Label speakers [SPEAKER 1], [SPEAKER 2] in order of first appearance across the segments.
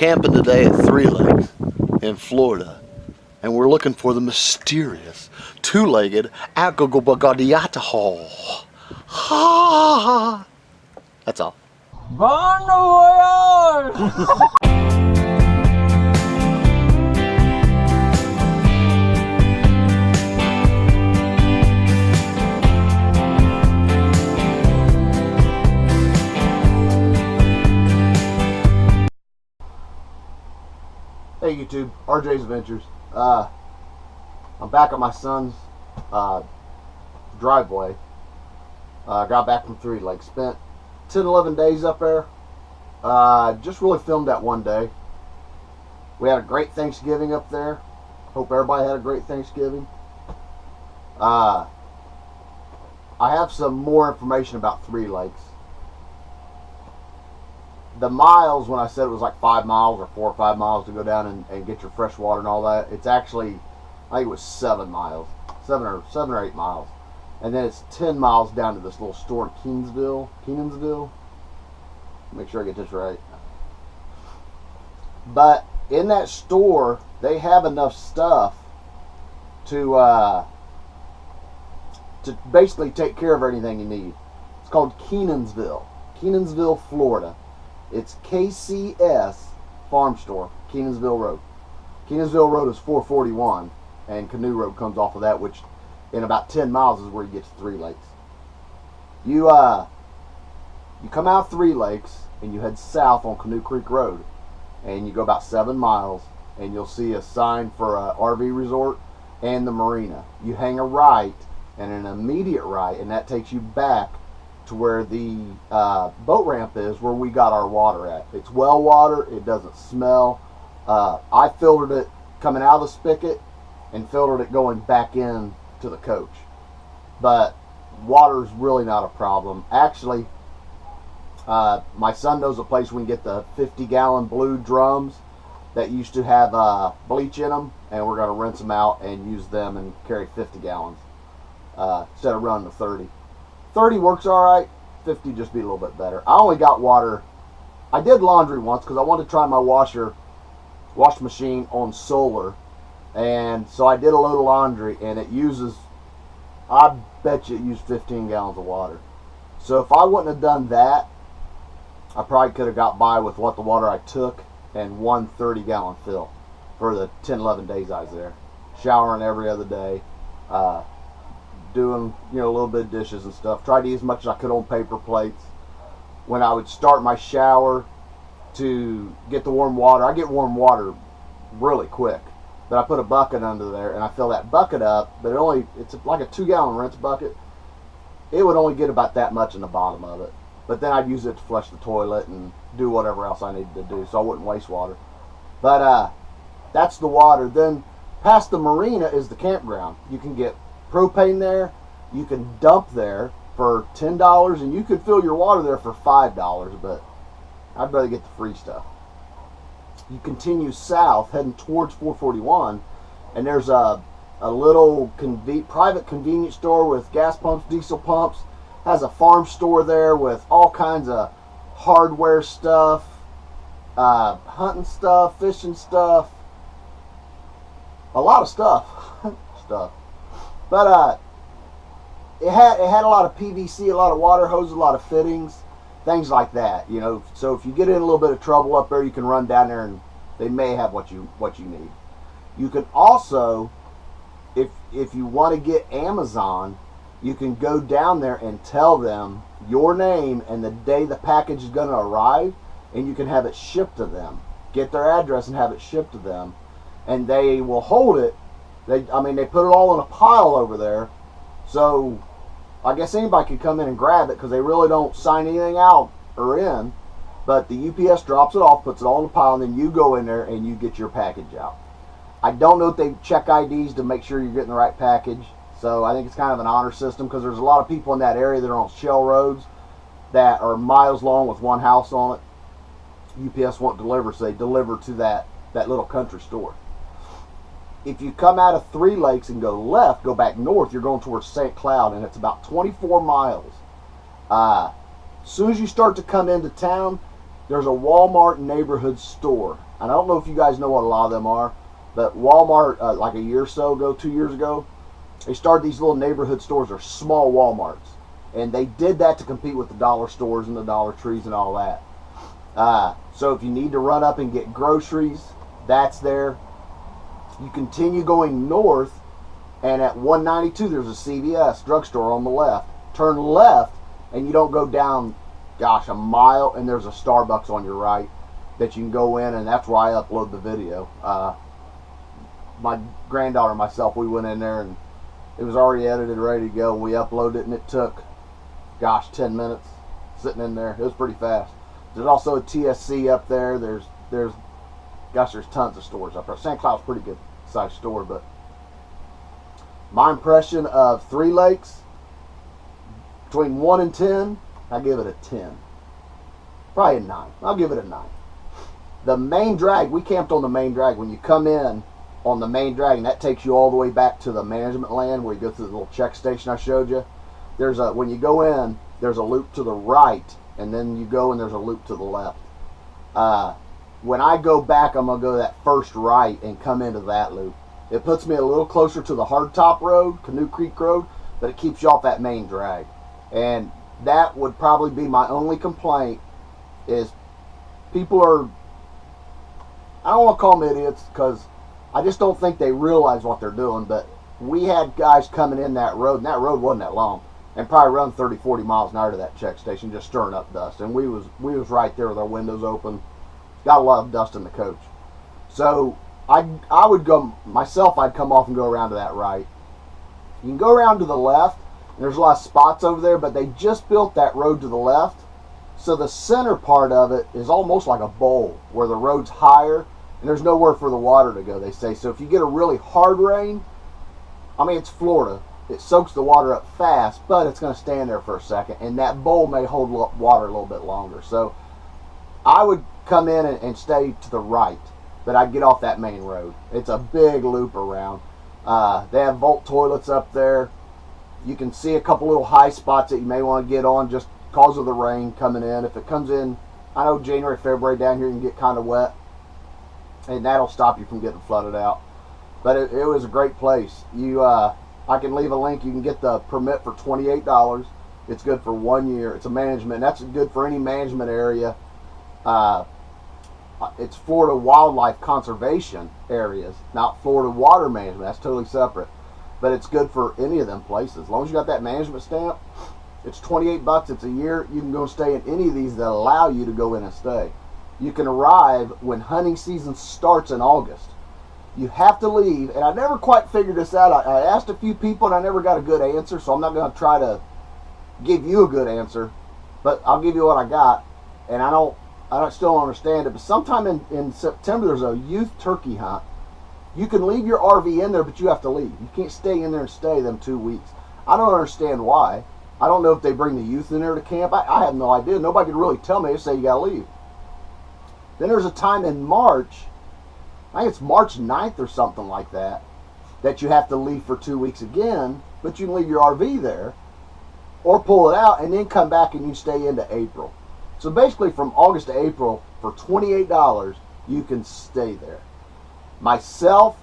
[SPEAKER 1] camping today at 3 Lakes in Florida, and we're looking for the mysterious two-legged agogobagadiataho. Ha! That's all.
[SPEAKER 2] Bon voyage!
[SPEAKER 1] Hey YouTube, RJ's Adventures. I'm back at my son's driveway. Got back from 3 Lakes. Spent 10-11 days up there. Just really filmed that one day. We had a great Thanksgiving up there. Hope everybody had a great Thanksgiving. I have some more information about 3 Lakes. The miles, when I said it was like 5 miles or 4 or 5 miles to go down and get your fresh water and all that, it's actually, I think it was 7 miles, 7 or 8 miles, and then it's 10 miles down to this little store in Kenansvill. Make sure I get this right. But in that store, they have enough stuff to basically take care of anything you need. It's called Kenansvill, Florida. It's KCS Farm Store, Kenansvill Road. Kenansvill Road is 441, and Canoe Road comes off of that, which in about 10 miles is where you get to 3 Lakes. You come out of 3 Lakes, and you head south on Canoe Creek Road, and you go about 7 miles, and you'll see a sign for a RV resort and the marina. You hang a right, and an immediate right, and that takes you back to where the boat ramp is, where we got our water at. It's well water. It doesn't smell. I filtered it coming out of the spigot and filtered it going back in to the coach. But water's really not a problem. Actually, my son knows a place we can get the 50-gallon blue drums that used to have bleach in them, and we're going to rinse them out and use them and carry 50 gallons instead of running the 30. 30 works alright, 50 just be a little bit better. I only got water. I did laundry once because I wanted to try my wash machine on solar, and so I did a load of laundry, and it uses, I bet you it used 15 gallons of water. So if I wouldn't have done that, I probably could have got by with what the water I took and one 30-gallon fill for the 10-11 days I was there. Showering every other day. Doing, a little bit of dishes and stuff. Tried to eat as much as I could on paper plates. When I would start my shower to get the warm water, I get warm water really quick. But I put a bucket under there and I fill that bucket up, but it's like a 2-gallon rinse bucket. It would only get about that much in the bottom of it. But then I'd use it to flush the toilet and do whatever else I needed to do, so I wouldn't waste water. But that's the water. Then past the marina is the campground. You can get propane there, you can dump there for $10, and you could fill your water there for $5, but I'd rather get the free stuff. You continue south heading towards 441, and there's a little private convenience store with gas pumps, diesel pumps. Has a farm store there with all kinds of hardware stuff, hunting stuff, fishing stuff, a lot of stuff. But it had a lot of PVC, a lot of water hoses, a lot of fittings, things like that. So if you get in a little bit of trouble up there, you can run down there and they may have what you need. You can also, if you want to get Amazon, you can go down there and tell them your name and the day the package is going to arrive, and you can have it shipped to them. Get their address and have it shipped to them, and they will hold it. They put it all in a pile over there, so I guess anybody could come in and grab it because they really don't sign anything out or in. But the UPS drops it off, puts it all in a pile, and then you go in there and you get your package out. I don't know if they check IDs to make sure you're getting the right package, so I think it's kind of an honor system because there's a lot of people in that area that are on shell roads that are miles long with one house on it. UPS won't deliver, so they deliver to that little country store. If you come out of 3 Lakes and go left, go back north, you're going towards St. Cloud, and it's about 24 miles. As soon as you start to come into town, there's a Walmart neighborhood store. And I don't know if you guys know what a lot of them are, but Walmart, like a year or so ago, 2 years ago, they started these little neighborhood stores. They're small Walmarts. And they did that to compete with the dollar stores and the Dollar Trees and all that. So if you need to run up and get groceries, that's there. You continue going north, and at 192 there's a CVS drugstore on the left. Turn left, and you don't go down, gosh, a mile, and there's a Starbucks on your right that you can go in, and that's where I upload the video. My granddaughter and myself, we went in there, and it was already edited, ready to go. We uploaded it, and it took, gosh, 10 minutes sitting in there. It was pretty fast. There's also a TSC up there. There's tons of stores up there. St. Cloud's a pretty good sized store, but my impression of Three Lakes, between 1 and 10, I give it a 10. Probably a 9. I'll give it a 9. The main drag, we camped on the main drag. When you come in on the main drag, and that takes you all the way back to the management land where you go through the little check station I showed you. When you go in, there's a loop to the right, and then you go and there's a loop to the left. When I go back, I'm going to go that first right and come into that loop. It puts me a little closer to the Hardtop Road, Canoe Creek Road, but it keeps you off that main drag. And that would probably be my only complaint is people are, I don't want to call them idiots because I just don't think they realize what they're doing, but we had guys coming in that road, and that road wasn't that long, and probably run 30, 40 miles an hour to that check station just stirring up dust. And we was right there with our windows open. Got a lot of dust in the coach. So I would go, myself, I'd come off and go around to that right. You can go around to the left, and there's a lot of spots over there, but they just built that road to the left. So the center part of it is almost like a bowl where the road's higher, and there's nowhere for the water to go, they say. So if you get a really hard rain, I mean, it's Florida. It soaks the water up fast, but it's going to stand there for a second, and that bowl may hold water a little bit longer. So I would come in and stay to the right, but I'd get off that main road. It's a big loop around. They have vault toilets up there. You can see a couple little high spots that you may want to get on just because of the rain coming in. If it comes in, I know January, February down here can get kind of wet, and that'll stop you from getting flooded out. But it was a great place. I can leave a link. You can get the permit for $28. It's good for 1 year. It's a management. That's good for any management area. It's Florida Wildlife Conservation areas, not Florida Water Management. That's totally separate. But it's good for any of them places. As long as you got that management stamp, it's $28. It's a year. You can go stay in any of these that allow you to go in and stay. You can arrive when hunting season starts in August. You have to leave, and I never quite figured this out. I asked a few people, and I never got a good answer, so I'm not going to try to give you a good answer, but I'll give you what I got. And I still don't understand it, but sometime in September there's a youth turkey hunt. You can leave your RV in there, but you have to leave. You can't stay in there and stay them 2 weeks. I don't understand why. I don't know if they bring the youth in there to camp. I have no idea. Nobody could really tell me. They say you got to leave. Then there's a time in March, I think it's March 9th or something like that, that you have to leave for 2 weeks again, but you can leave your RV there or pull it out and then come back and you stay into April. So basically from August to April for $28, you can stay there. Myself,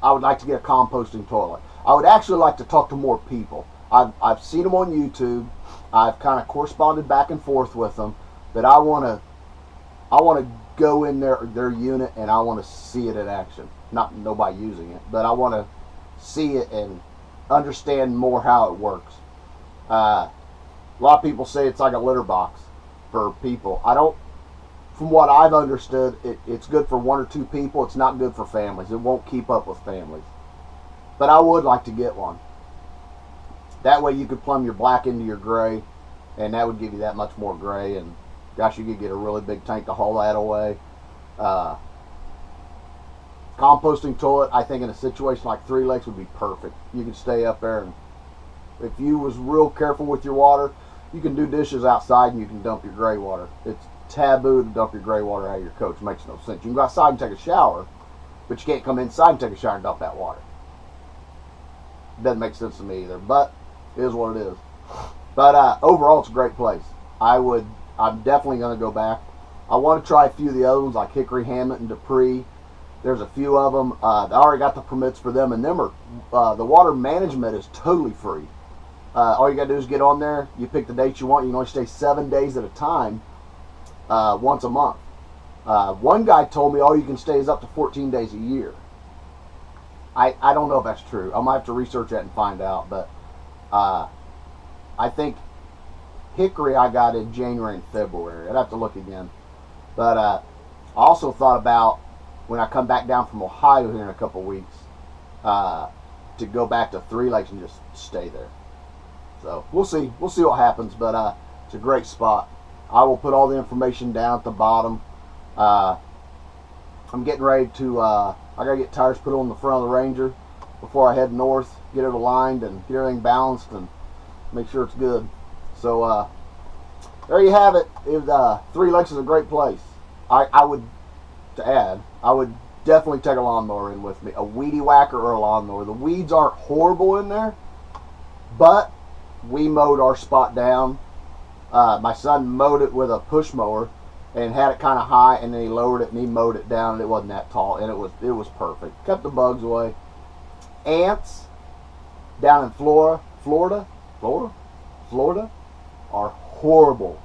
[SPEAKER 1] I would like to get a composting toilet. I would actually like to talk to more people. I've seen them on YouTube. I've kind of corresponded back and forth with them, but I want to go in their unit and I want to see it in action. Not nobody using it, but I want to see it and understand more how it works. A lot of people say it's like a litter box for people. From what I've understood, it's good for 1 or 2 people. It's not good for families. It won't keep up with families. But I would like to get one. That way you could plumb your black into your gray, and that would give you that much more gray, and gosh, you could get a really big tank to haul that away. Composting toilet, I think in a situation like Three Lakes would be perfect. You could stay up there, and if you was real careful with your water, you can do dishes outside and you can dump your gray water. It's taboo to dump your gray water out of your coach. It makes no sense. You can go outside and take a shower, but you can't come inside and take a shower and dump that water. Doesn't make sense to me either, but it is what it is. But overall, it's a great place. I would I'm definitely going to go back. I want to try a few of the other ones like Hickory, Hammett, and Dupree. There's a few of them. I already got the permits for them, and them are the water management is totally free. All you got to do is get on there. You pick the dates you want. You can only stay 7 days at a time, once a month. One guy told me all you can stay is up to 14 days a year. I don't know if that's true. I might have to research that and find out. But I think Hickory I got in January and February. I'd have to look again. But I also thought about when I come back down from Ohio here in a couple weeks to go back to Three Lakes and just stay there. So we'll see. We'll see what happens. But it's a great spot. I will put all the information down at the bottom. I'm getting ready to. I gotta get tires put on the front of the Ranger before I head north. Get it aligned and get everything balanced and make sure it's good. So there you have it. Three Lakes is a great place. I would definitely take a lawnmower in with me, a weedy whacker or a lawnmower. The weeds aren't horrible in there, but we mowed our spot down. My son mowed it with a push mower and had it kind of high, and then he lowered it and he mowed it down, and it wasn't that tall, and it was perfect. Kept the bugs away. Ants down in Florida are horrible.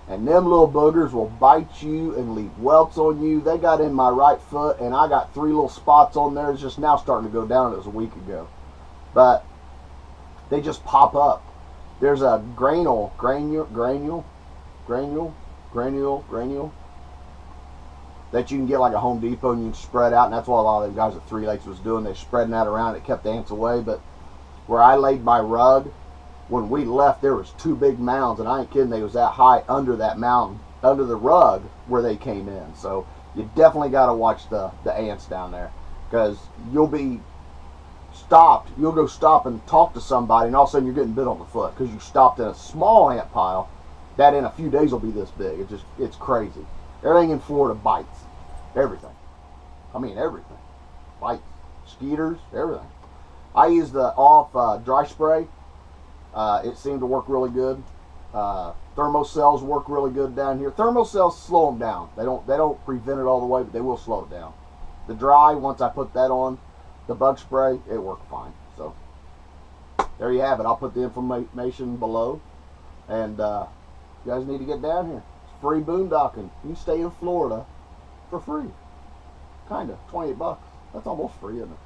[SPEAKER 1] And them little boogers will bite you and leave welts on you. They got in my right foot, and I got 3 little spots on there. It's just now starting to go down. It was a week ago. But they just pop up. There's a granule that you can get like a Home Depot and you can spread out, and that's what a lot of the guys at Three Lakes was doing. They're spreading that around. It kept the ants away. But where I laid my rug, when we left, there was 2 big mounds, and I ain't kidding, they was that high under that mountain, under the rug where they came in. So you definitely got to watch the ants down there, because you'll be stopped. You'll go stop and talk to somebody, and all of a sudden you're getting bit on the foot because you stopped in a small ant pile that in a few days will be this big. It's crazy. Everything in Florida bites. Everything. I mean everything. Bites. Skeeters, everything. I use the off dry spray. It seemed to work really good. Thermocells work really good down here. Thermocells slow them down. They don't prevent it all the way, but they will slow it down. The dry, once I put that on, the bug spray, it worked fine. So there you have it. I'll put the information below, and you guys need to get down here. It's free boondocking. You can stay in Florida for free. Kinda. $28. That's almost free, isn't it?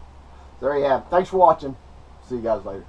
[SPEAKER 1] So there you have it. Thanks for watching. See you guys later.